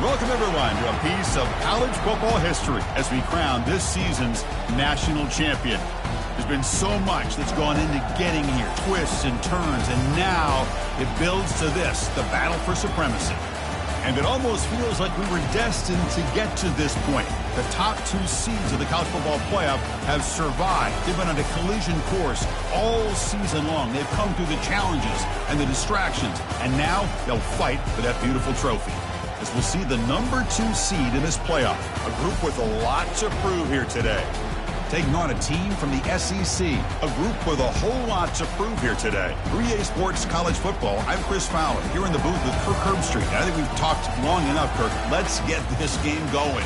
Welcome, everyone, to a piece of college football history as we crown this season's national champion. There's been so much that's gone into getting here, twists and turns, and now it builds to this, the battle for supremacy. And it almost feels like we were destined to get to this point. The top two seeds of the college football playoff have survived. They've been on a collision course all season long. They've come through the challenges and the distractions, and now they'll fight for that beautiful trophy. As we'll see the number 2 seed in this playoff, a group with a lot to prove here today. Taking on a team from the SEC, a group with a whole lot to prove here today. 3A Sports College Football, I'm Chris Fowler, here in the booth with Kirk Herbstreit. I think we've talked long enough, Kirk. Let's get this game going.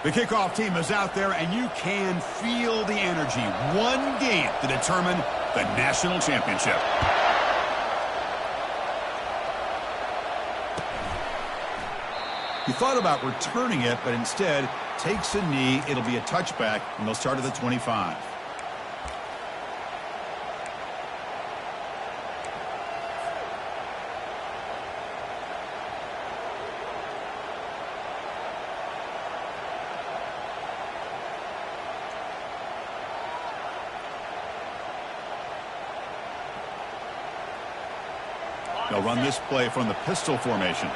The kickoff team is out there, and you can feel the energy. One game to determine the national championship. He thought about returning it, but instead takes a knee. It'll be a touchback, and they'll start at the 25. They'll run this play from the pistol formation.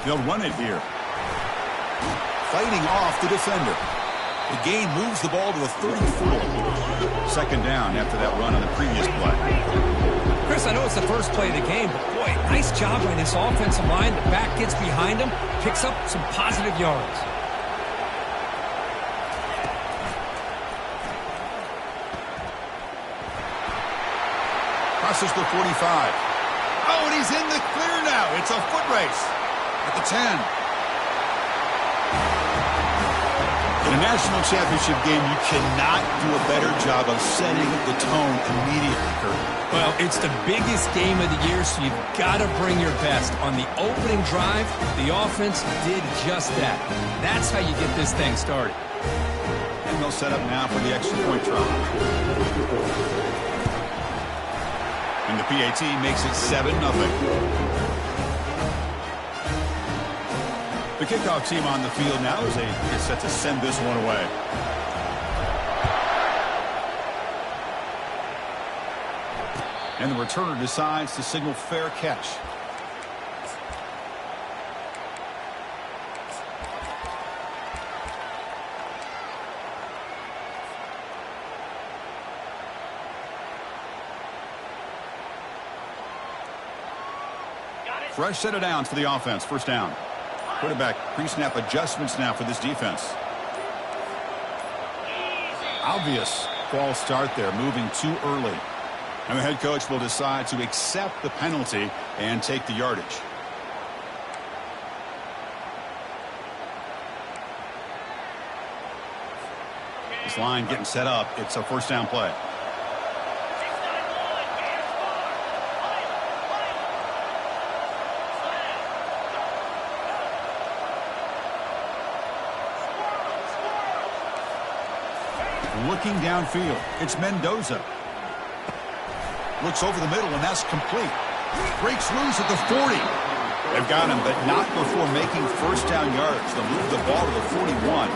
They'll run it here. Fighting off the defender. The gain moves the ball to the 34. Second down after that run on the previous play. Chris, I know it's the first play of the game, but boy, nice job by this offensive line. The back gets behind him, picks up some positive yards. Crosses the 45. Oh, and he's in the clear now. It's a foot race at the 10. In a national championship game, you cannot do a better job of setting the tone immediately, Kurt. Well, it's the biggest game of the year, so you've got to bring your best. On the opening drive, the offense did just that. That's how you get this thing started. And they'll set up now for the extra point try. And the PAT makes it 7-0. The The kickoff team on the field now as they get set to send this one away. And the returner decides to signal fair catch. Fresh set of downs for the offense. First down. Quarterback pre-snap adjustments now for this defense. Obvious false start there, moving too early. And the head coach will decide to accept the penalty and take the yardage. This line getting set up. It's a first down play. Looking downfield, it's Mendoza. Looks over the middle, and that's complete. Breaks loose at the 40. They've got him, but not before making first down yards. They'll move the ball to the 41.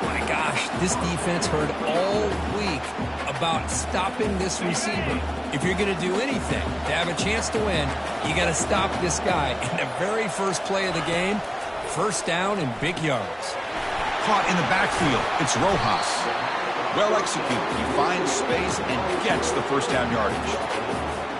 My gosh, this defense heard all week about stopping this receiver. If you're going to do anything to have a chance to win, you got to stop this guy. In the very first play of the game, first down and big yards. Caught in the backfield, it's Rojas. Well executed. He finds space and gets the first down yardage.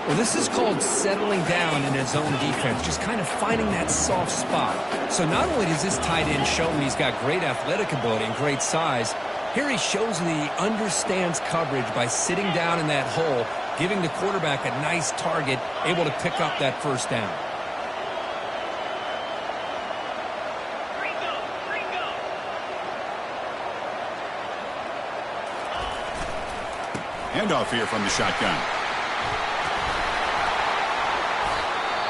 Well, this is called settling down in his own defense, just kind of finding that soft spot. So not only does this tight end show he's got great athletic ability and great size, here he shows that he understands coverage by sitting down in that hole, giving the quarterback a nice target, able to pick up that first down. Handoff here from the shotgun.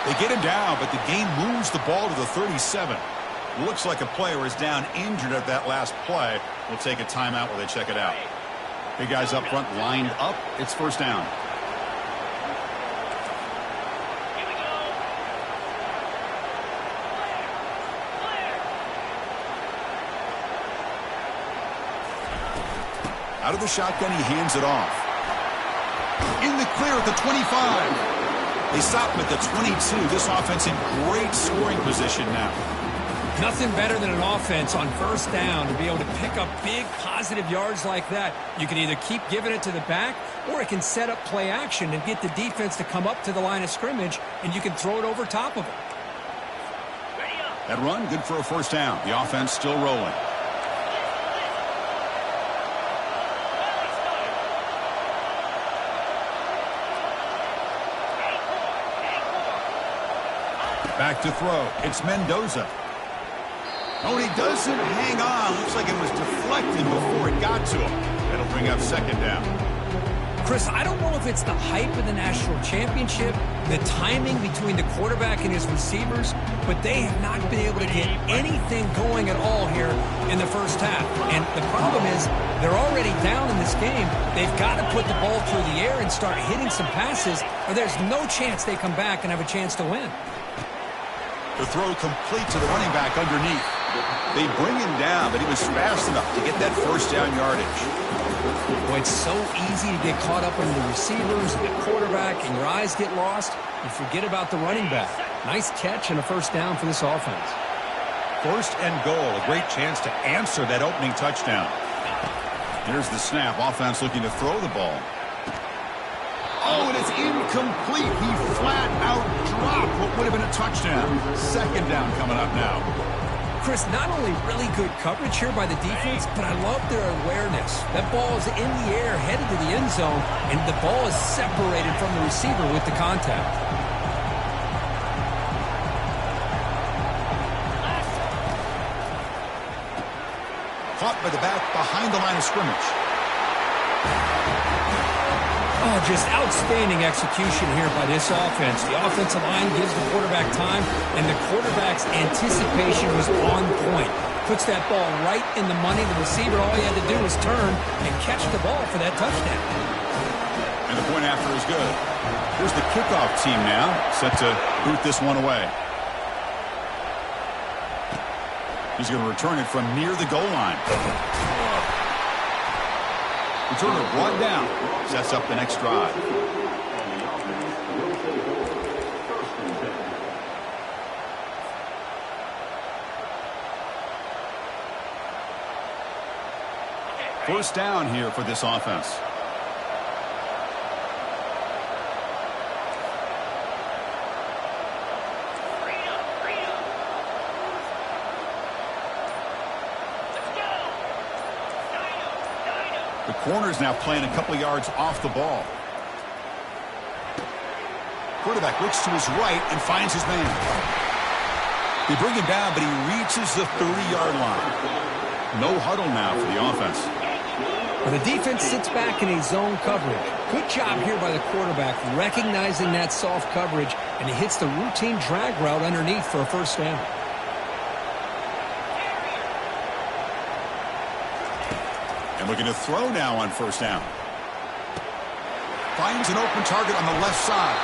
They get him down, but the game moves the ball to the 37. Looks like a player is down injured at that last play. We'll take a timeout while they check it out. Big guys up front lined up. It's first down. Out of the shotgun, he hands it off. In the clear at the 25. They stop him at the 22. This offense in great scoring position now. Nothing better than an offense on first down to be able to pick up big positive yards like that. You can either keep giving it to the back, or it can set up play action and get the defense to come up to the line of scrimmage, and you can throw it over top of it. That run, good for a first down. The offense still rolling. Back to throw. It's Mendoza. Oh, and he doesn't hang on. Looks like it was deflected before it got to him. That'll bring up second down. Chris, I don't know if it's the hype of the national championship, the timing between the quarterback and his receivers, but they have not been able to get anything going at all here in the first half. And the problem is they're already down in this game. They've got to put the ball through the air and start hitting some passes, or there's no chance they come back and have a chance to win. The throw complete to the running back underneath. They bring him down, but he was fast enough to get that first down yardage. Boy, it's so easy to get caught up in the receivers and the quarterback, and your eyes get lost. You forget about the running back. Nice catch and a first down for this offense. First and goal, a great chance to answer that opening touchdown. Here's the snap. Offense looking to throw the ball. Oh, and it's incomplete. He flat out dropped what would have been a touchdown. Second down coming up now. Chris, not only really good coverage here by the defense, but I love their awareness. That ball is in the air, headed to the end zone, and the ball is separated from the receiver with the contact. Caught by the back behind the line of scrimmage. Oh, just outstanding execution here by this offense. The offensive line gives the quarterback time, and the quarterback's anticipation was on point. Puts that ball right in the money. The receiver, all he had to do was turn and catch the ball for that touchdown. And the point after is good. Here's the kickoff team now, set to boot this one away. He's going to return it from near the goal line. Returner brought down. Sets up the next drive. First down here for this offense. The corner's now playing a couple of yards off the ball. Quarterback looks to his right and finds his man. They bring him down, but he reaches the 30-yard line. No huddle now for the offense. Well, the defense sits back in a zone coverage. Good job here by the quarterback recognizing that soft coverage, and he hits the routine drag route underneath for a first down. And looking to throw now on first down. Finds an open target on the left side.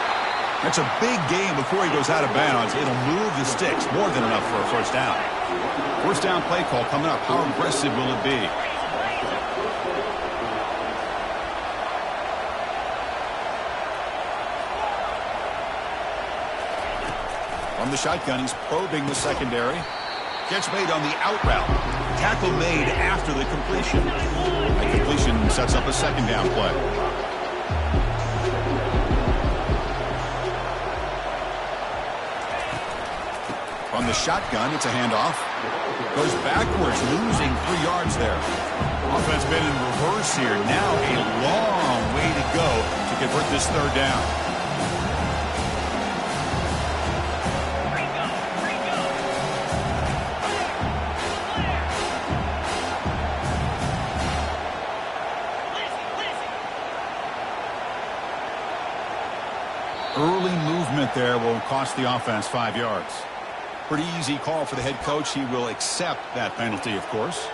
That's a big gain before he goes out of bounds. It'll move the sticks, more than enough for a first down. First down play call coming up. How aggressive will it be? From the shotgun, he's probing the secondary. Catch made on the out route. Tackle made after the completion. The completion sets up a second down play. From the shotgun, it's a handoff. Goes backwards, losing 3 yards there. Offense been in reverse here. Now a long way to go to convert this third down. Early movement there will cost the offense 5 yards. Pretty easy call for the head coach. He will accept that penalty, of course.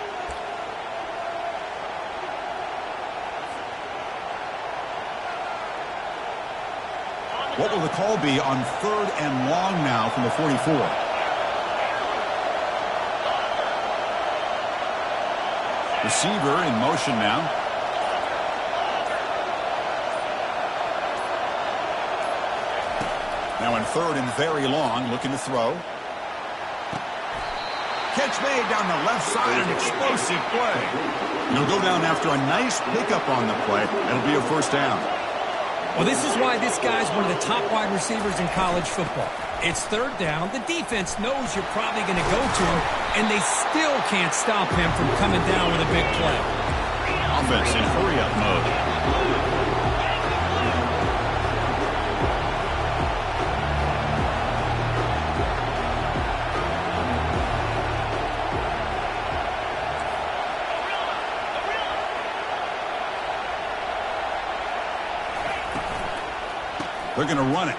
What will the call be on third and long now from the 44? Receiver in motion now. Now in third and very long, looking to throw. Catch made down the left side, an explosive play. He'll go down after a nice pickup on the play. That'll be a first down. Well, this is why this guy's one of the top wide receivers in college football. It's third down. The defense knows you're probably going to go to him, and they still can't stop him from coming down with a big play. Offense in hurry-up mode. They're going to run it.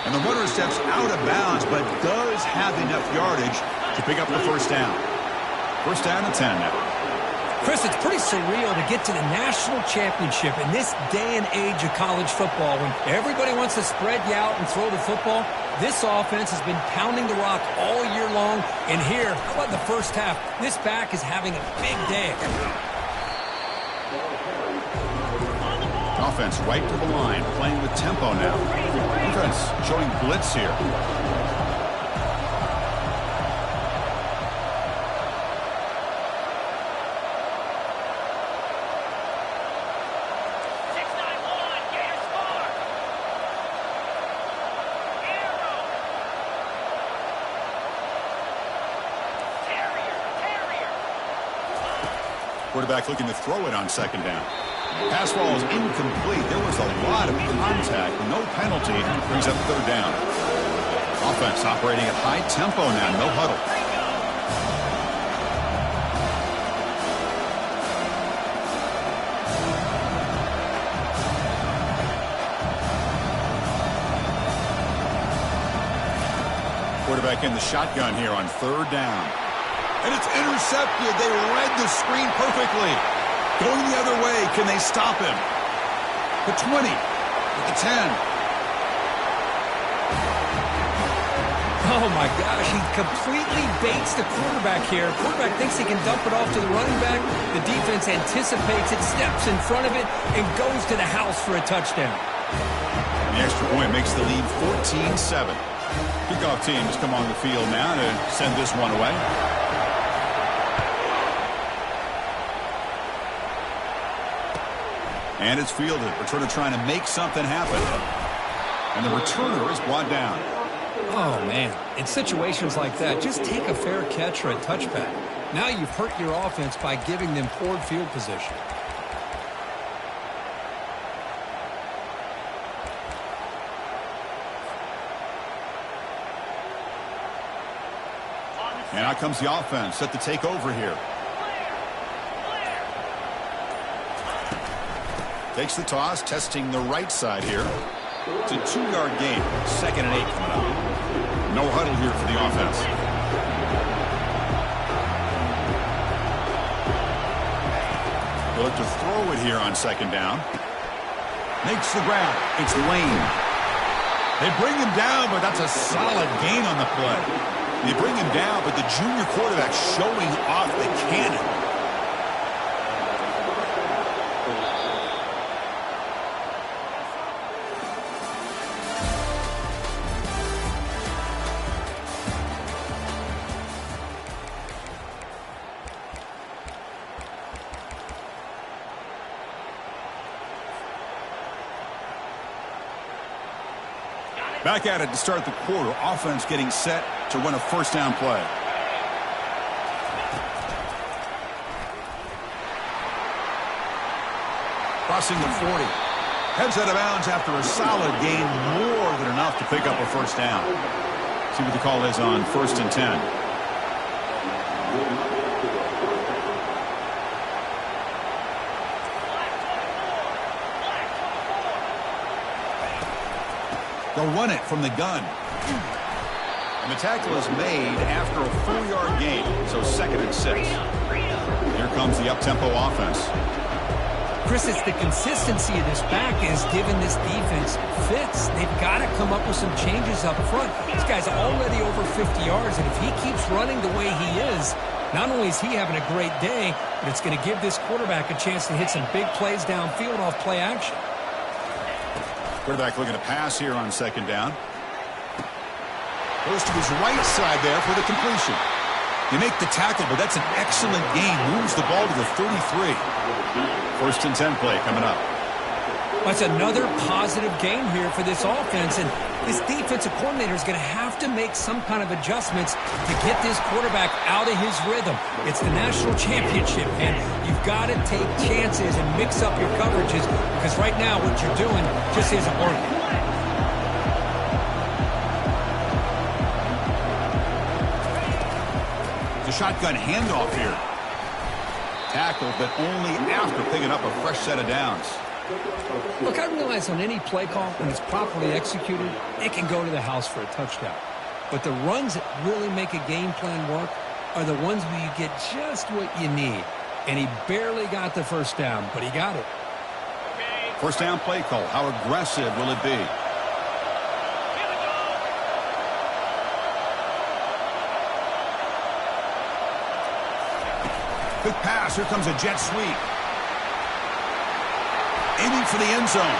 And the runner steps out of bounds, but does have enough yardage to pick up the first down. First down and 10 now. Chris, it's pretty surreal to get to the national championship in this day and age of college football when everybody wants to spread you out and throw the football. This offense has been pounding the rock all year long. And here, how about the first half? This back is having a big day. Offense right to the line, playing with tempo now. Defense showing blitz here. Quarterback looking to throw it on second down. Pass ball is incomplete. There was a lot of contact. No penalty. Brings up third down. Offense operating at high tempo now. No huddle. Quarterback in the shotgun here on third down. And it's intercepted. They read the screen perfectly. Going the other way, can they stop him? The 20, the 10. Oh, my gosh. He completely baits the quarterback here. Quarterback thinks he can dump it off to the running back. The defense anticipates it, steps in front of it, and goes to the house for a touchdown. The extra point makes the lead 14-7. Kickoff team has come on the field now to send this one away. And it's fielded. Returner trying to make something happen. And the returner is brought down. Oh, man. In situations like that, just take a fair catch or a touchback. Now you've hurt your offense by giving them poor field position. And out comes the offense set to take over here. Takes the toss, testing the right side here. It's a 2-yard gain. 2nd and 8 coming up. No huddle here for the offense. They'll look to throw it here on 2nd down. Makes the grab. It's Lane. They bring him down, but that's a solid gain on the play. They bring him down, but the junior quarterback showing off the cannon. Back at it to start the quarter. Offense getting set to run a 1st down play. Crossing the 40. Heads out of bounds after a solid gain. More than enough to pick up a 1st down. See what the call is on 1st and 10. They'll run it from the gun. And the tackle is made after a 4-yard gain, so 2nd and 6. Here comes the up-tempo offense. Chris, it's the consistency of this back is giving this defense fits. They've got to come up with some changes up front. This guy's already over 50 yards, and if he keeps running the way he is, not only is he having a great day, but it's going to give this quarterback a chance to hit some big plays downfield off play action. Quarterback looking to pass here on 2nd down. Goes to his right side there for the completion. You make the tackle, but that's an excellent gain. Moves the ball to the 33. 1st and 10 play coming up. That's another positive game here for this offense, and this defensive coordinator is going to have to make some kind of adjustments to get this quarterback out of his rhythm. It's the national championship, and you've got to take chances and mix up your coverages because right now what you're doing just isn't working. The shotgun handoff here. Tackled, but only after picking up a fresh set of downs. Look, I realize on any play call, when it's properly executed, it can go to the house for a touchdown. But the runs that really make a game plan work are the ones where you get just what you need. And he barely got the 1st down, but he got it. 1st down play call. How aggressive will it be? Quick pass. Here comes a jet sweep. Aiming for the end zone.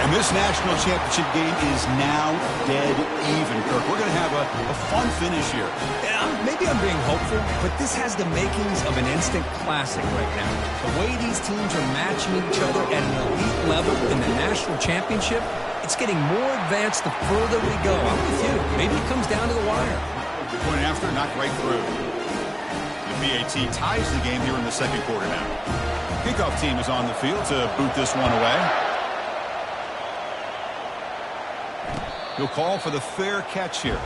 And this national championship game is now dead even, Kirk. We're going to have a fun finish here. Yeah, maybe I'm being hopeful, but this has the makings of an instant classic right now. The way these teams are matching each other at an elite level in the national championship, it's getting more advanced the further we go. I'm with you. Maybe it comes down to the wire. Point after, knocked right through. The BAT ties the game here in the 2nd quarter now. Kickoff team is on the field to boot this one away. He'll call for the fair catch here.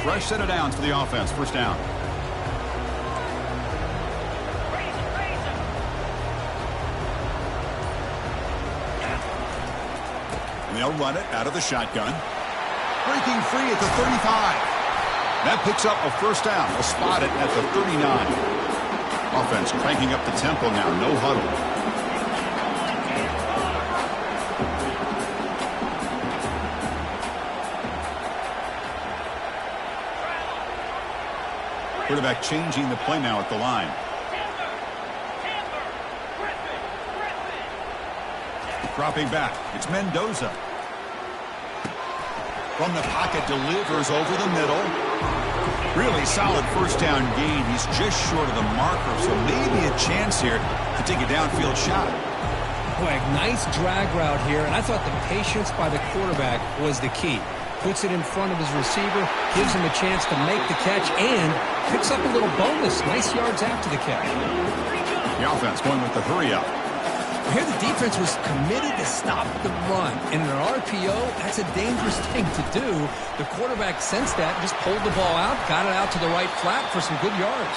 Fresh set of downs for the offense. 1st down. And they'll run it out of the shotgun. Breaking free at the 35. That picks up a first down. They'll spot it at the 39. Offense cranking up the tempo now. No huddle. Quarterback changing the play now at the line. Dropping back. It's Mendoza. From the pocket, delivers over the middle. Really solid first down gain. He's just short of the marker, so maybe a chance here to take a downfield shot. Boy, nice drag route here, and I thought the patience by the quarterback was the key. Puts it in front of his receiver, gives him a chance to make the catch, and picks up a little bonus. Nice yards after the catch. The offense going with the hurry up. Here the defense was committed to stop the run. And in an RPO, that's a dangerous thing to do. The quarterback sensed that, just pulled the ball out, got it out to the right flat for some good yards.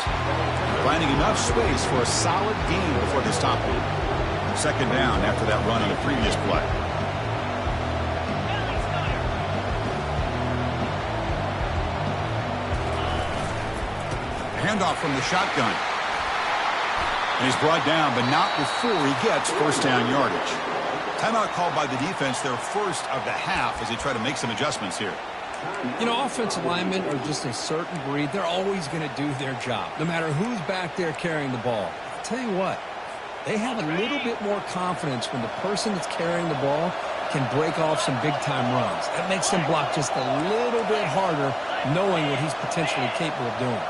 Finding enough space for a solid gain before they stop him. Second down after that run on the previous play. Handoff from the shotgun. And he's brought down, but not before he gets first down yardage. Timeout called by the defense, their first of the half, as they try to make some adjustments here. You know, offensive linemen are just a certain breed. They're always going to do their job, no matter who's back there carrying the ball. I'll tell you what, they have a little bit more confidence when the person that's carrying the ball can break off some big-time runs. That makes them block just a little bit harder, knowing what he's potentially capable of doing.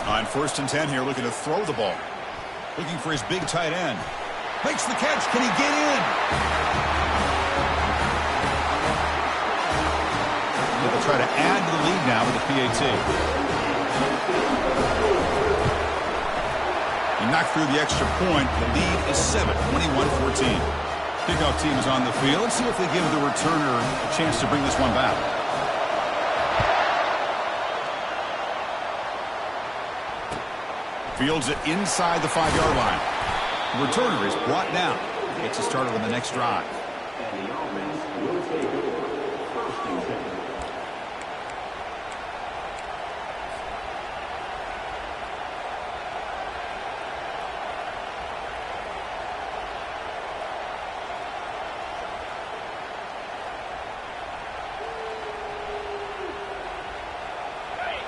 On 1st and 10 here, looking to throw the ball. Looking for his big tight end. Makes the catch. Can he get in? They'll try to add to the lead now with the PAT. He knocked through the extra point. The lead is 7, 21-14. Kickoff team is on the field. Let's see if they give the returner a chance to bring this one back. Fields it inside the 5-yard line. The returner is brought down. Gets us started on the next drive.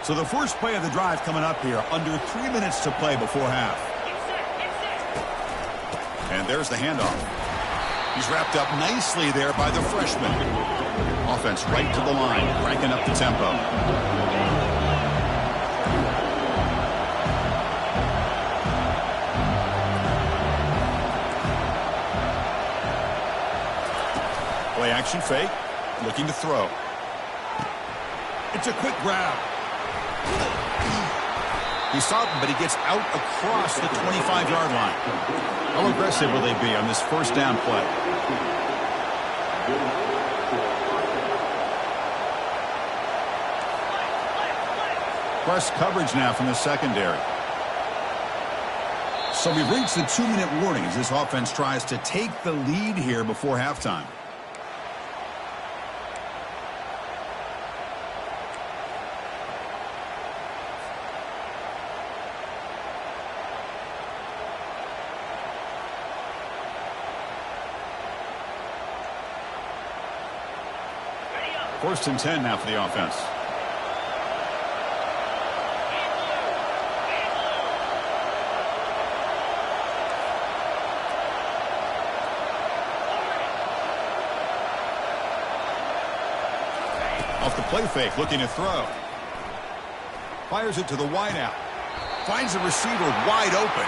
So the first play of the drive coming up here, under 3 minutes to play before half. And there's the handoff. He's wrapped up nicely there by the freshman. Offense right to the line, cranking up the tempo. Play action fake, looking to throw. It's a quick grab. He saw it, but he gets out across the 25-yard line. How aggressive will they be on this first down play? Press coverage now from the secondary. So we've reached the 2-minute warning as this offense tries to take the lead here before halftime. First and 10 now for the offense. Off the play fake, looking to throw. Fires it to the wideout. Finds the receiver wide open.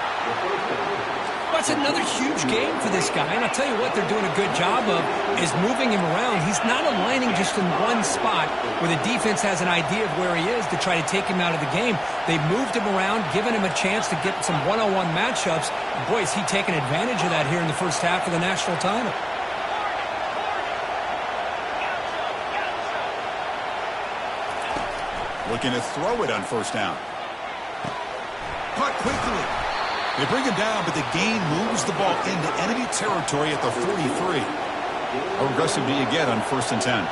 That's another huge game for this guy, and I'll tell you what they're doing a good job of is moving him around. He's not aligning just in one spot where the defense has an idea of where he is to try to take him out of the game. They've moved him around, given him a chance to get some one-on-one matchups. Boy, is he taking advantage of that here in the first half of the national title. Looking to throw it on first down. Caught quickly. They bring him down, but the gain moves the ball into enemy territory at the 43. How aggressive do you get on 1st and 10?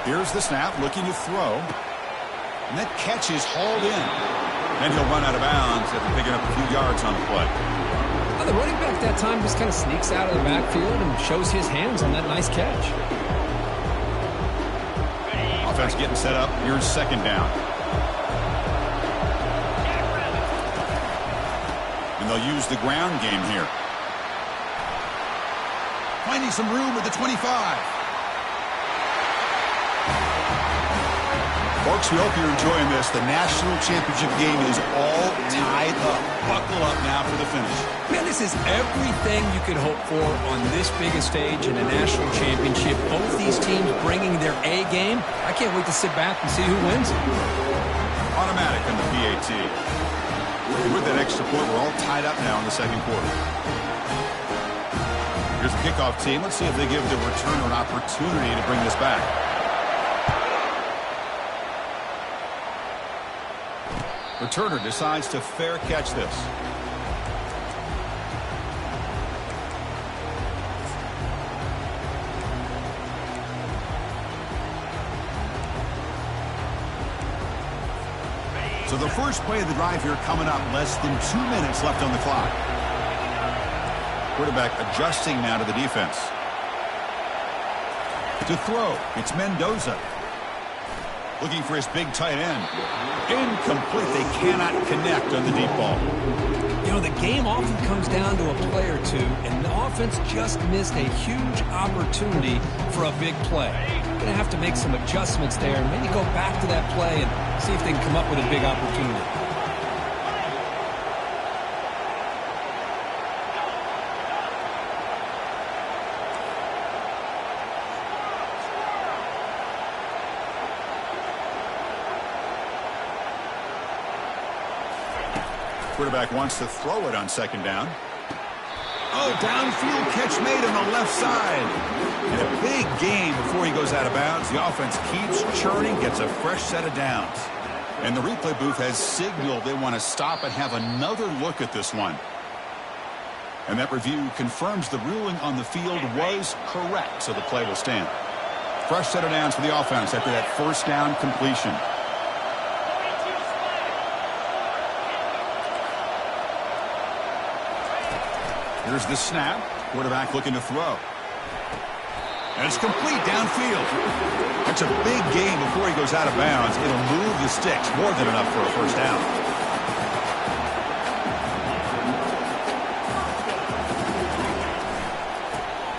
Here's the snap, looking to throw. And that catch is hauled in. And he'll run out of bounds after picking up a few yards on the play. Well, the running back that time just kind of sneaks out of the backfield and shows his hands on that nice catch. Offense getting set up. Here's second down. And they'll use the ground game here. Finding some room at the 25. Folks, we hope you're enjoying this. The national championship game is all tied up. Buckle up now for the finish. Man, this is everything you could hope for on this biggest stage in a national championship. Both these teams bringing their A game. I can't wait to sit back and see who wins. Automatic on the PAT. With that extra point, we're all tied up now in the second quarter. Here's the kickoff team. Let's see if they give the returner an opportunity to bring this back. Returner decides to fair catch this. So the first play of the drive here coming up, less than 2 minutes left on the clock. Quarterback adjusting now to the defense. To throw, it's Mendoza. Looking for his big tight end. Incomplete. They cannot connect on the deep ball. You know, the game often comes down to a play or two, and the offense just missed a huge opportunity for a big play. Going to have to make some adjustments there and maybe go back to that play and see if they can come up with a big opportunity. Quarterback wants to throw it on second down. Oh, downfield catch made on the left side. And a big gain before he goes out of bounds. The offense keeps churning, gets a fresh set of downs. And the replay booth has signaled they want to stop and have another look at this one. And that review confirms the ruling on the field was correct, so the play will stand. Fresh set of downs for the offense after that first down completion. Here's the snap. Quarterback looking to throw. And it's complete downfield. That's a big gain before he goes out of bounds. It'll move the sticks, more than enough for a first down.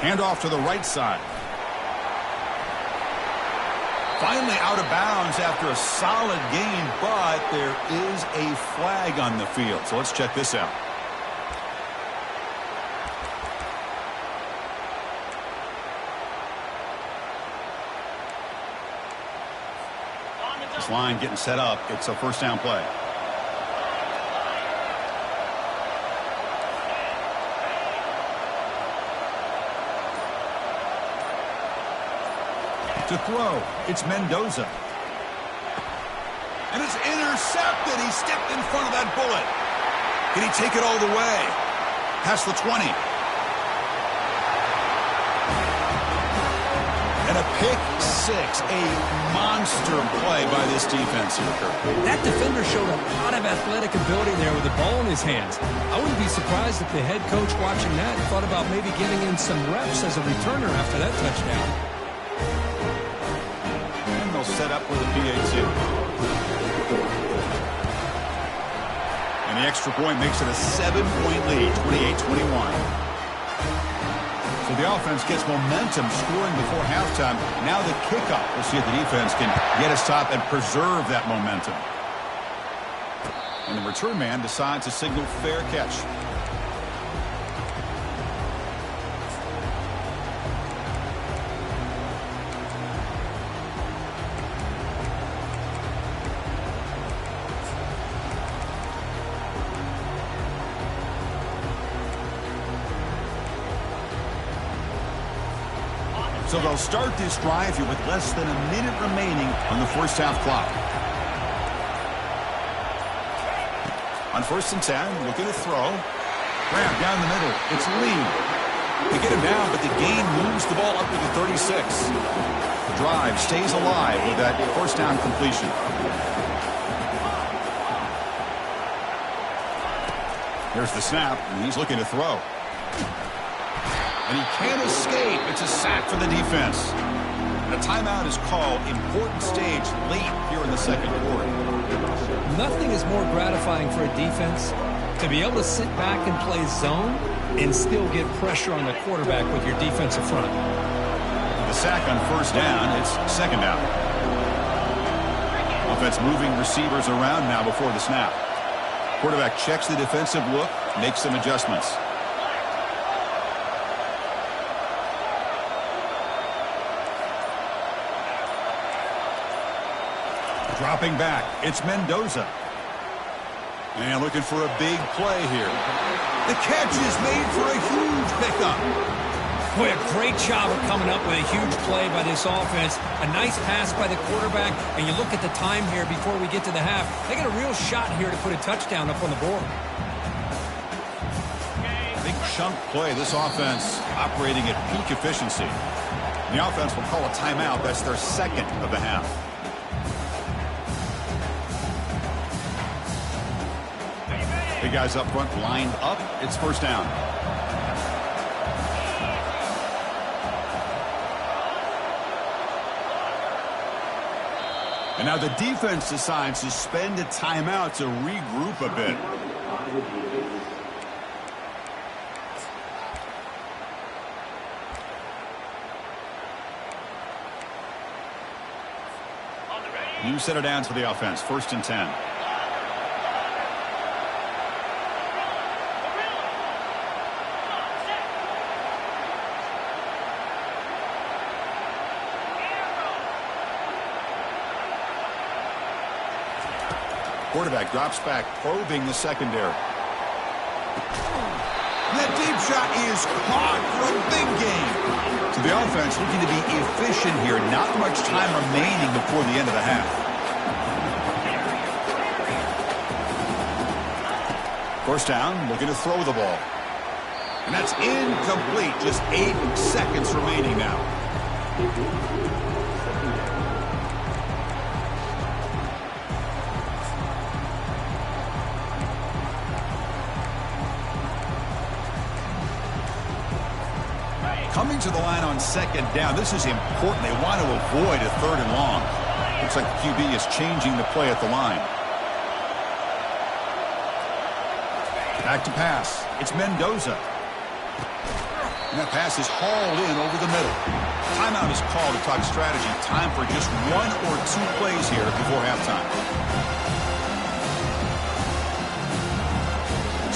Handoff to the right side. Finally out of bounds after a solid gain, but there is a flag on the field. So let's check this out. This line getting set up. It's a first down play. To throw, it's Mendoza. And it's intercepted. He stepped in front of that bullet. Can he take it all the way? Past the 20. And a pick six, a monster play by this defense here, Kirk. That defender showed a lot of athletic ability there with the ball in his hands. I wouldn't be surprised if the head coach watching that thought about maybe giving him some reps as a returner after that touchdown. And they'll set up with a PAT. And the extra point makes it a 7-point lead, 28-21. So the offense gets momentum scoring before halftime. Now the kickoff. We'll see if the defense can get a stop and preserve that momentum. And the return man decides to signal fair catch. So they'll start this drive here with less than a minute remaining on the first half clock. On 1st and 10, looking to throw. Grab down the middle. It's Lee. They get him down, but the gain moves the ball up to the 36. The drive stays alive with that first down completion. Here's the snap, and he's looking to throw. And he can't escape. It's a sack for the defense. And a timeout is called. Important stage late here in the second quarter. Nothing is more gratifying for a defense to be able to sit back and play zone and still get pressure on the quarterback with your defensive front. The sack on first down, it's second down. Offense moving receivers around now before the snap. Quarterback checks the defensive look, makes some adjustments. Dropping back, it's Mendoza. And looking for a big play here. The catch is made for a huge pickup. Boy, a great job of coming up with a huge play by this offense. A nice pass by the quarterback. And you look at the time here before we get to the half. They got a real shot here to put a touchdown up on the board. Big chunk play. This offense operating at peak efficiency. The offense will call a timeout. That's their second of the half. Big guys up front lined up. It's first down. And now the defense decides to spend a timeout to regroup a bit. You set it down to the offense. First and 10. Quarterback drops back, probing the secondary. That deep shot is caught for a big gain. So the offense looking to be efficient here. Not much time remaining before the end of the half. First down, looking to throw the ball. And that's incomplete. Just 8 seconds remaining now. Coming to the line on second down. This is important. They want to avoid a third and long. Looks like the QB is changing the play at the line. Back to pass. It's Mendoza. And that pass is hauled in over the middle. Timeout is called to talk strategy. Time for just 1 or 2 plays here before halftime.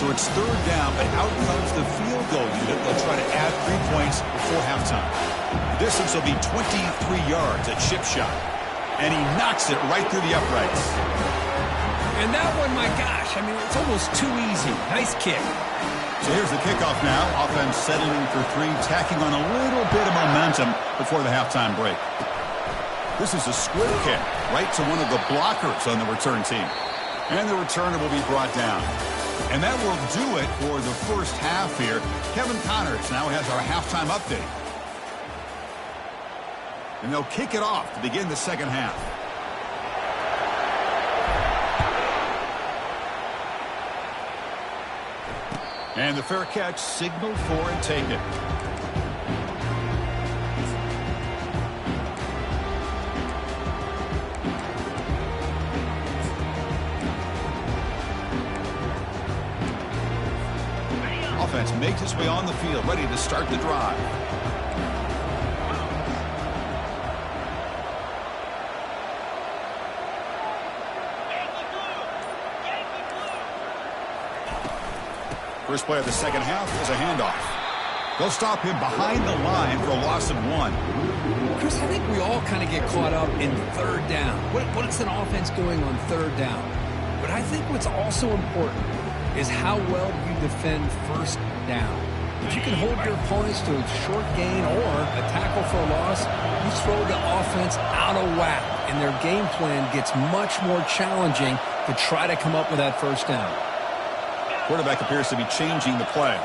So it's third down, but out comes the field goal unit. They'll try to add 3 points before halftime. The distance will be 23 yards at chip shot. And he knocks it right through the uprights. And that one, my gosh, I mean, it's almost too easy. Nice kick. So here's the kickoff now. Offense settling for 3, tacking on a little bit of momentum before the halftime break. This is a square kick right to one of the blockers on the return team. And the returner will be brought down. And that will do it for the first half here. Kevin Connors now has our halftime update. And they'll kick it off to begin the second half. And the fair catch signaled for and taken. Offense makes its way on the field, ready to start the drive. First play of the second half is a handoff. They'll stop him behind the line for a loss of 1. Chris, I think we all kind of get caught up in third down. What's an offense doing on third down? But I think what's also important is how well you defend first down. If you can hold your opponents to a short gain or a tackle for a loss, you throw the offense out of whack, and their game plan gets much more challenging to try to come up with that first down. Quarterback appears to be changing the play.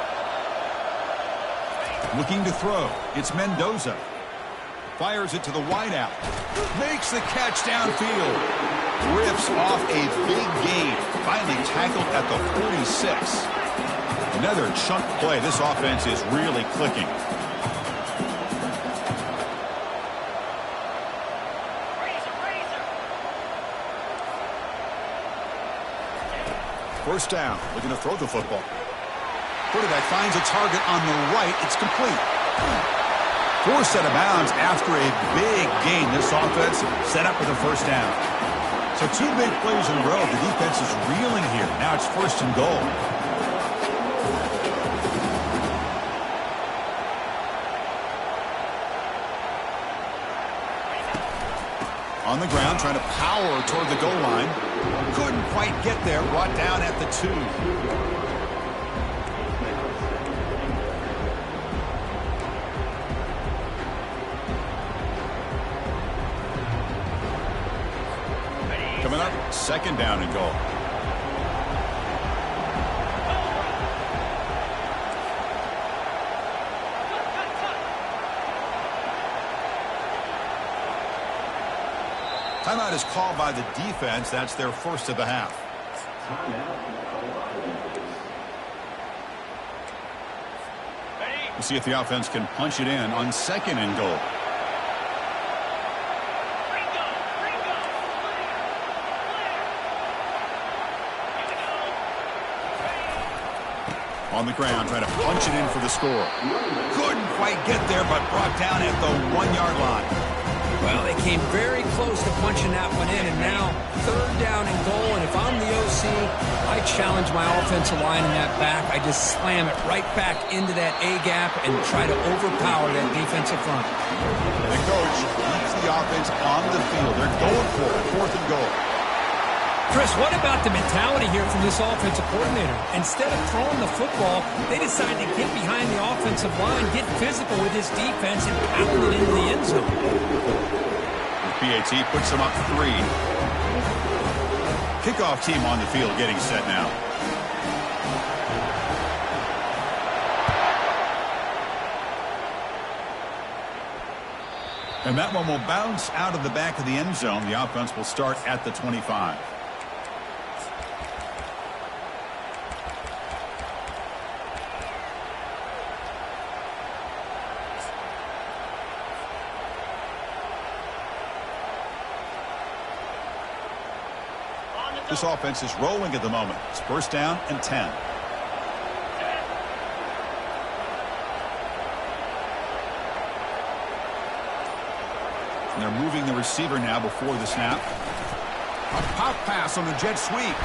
Looking to throw. It's Mendoza. Fires it to the wideout. Makes the catch downfield. Rips off a big gain. Finally tackled at the 46. Another chunk play. This offense is really clicking. First down. Looking to throw the football. Quarterback finds a target on the right. It's complete. Forced out of bounds after a big gain. This offense set up with a first down. So 2 big plays in a row. The defense is reeling here. Now it's first and goal. On the ground, trying to power toward the goal line. Couldn't quite get there. Brought down at the 2. Coming up, second down and goal. Timeout is called by the defense. That's their first of the half. We'll see if the offense can punch it in on second and goal. On the ground, trying to punch it in for the score. Couldn't quite get there, but brought down at the 1-yard line. Well, they came very close to punching that one in, and now third down and goal. And if I'm the OC, I challenge my offensive line in that back. I just slam it right back into that A-gap and try to overpower that defensive front. The coach keeps the offense on the field. They're going for it, fourth and goal. Chris, what about the mentality here from this offensive coordinator? Instead of throwing the football, they decide to get behind the offensive line, get physical with this defense, and pound it into the end zone. PAT puts them up 3. Kickoff team on the field getting set now. And that one will bounce out of the back of the end zone. The offense will start at the 25. This offense is rolling at the moment. It's first down and 10. And they're moving the receiver now before the snap. A pop pass on the jet sweep.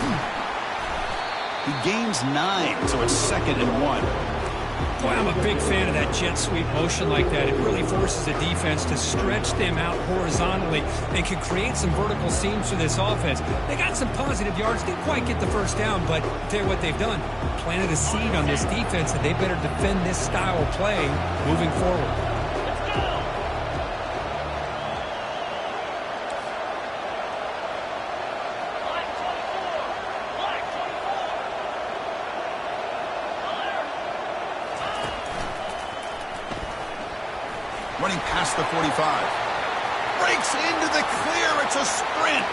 He gains 9, so it's second and 1. Boy, I'm a big fan of that jet sweep motion like that. It really forces the defense to stretch them out horizontally and can create some vertical seams for this offense. They got some positive yards. Didn't quite get the first down, but I'll tell you what they've done. Planted a seed on this defense that they better defend this style of play moving forward. Running past the 45. Breaks into the clear. It's a sprint.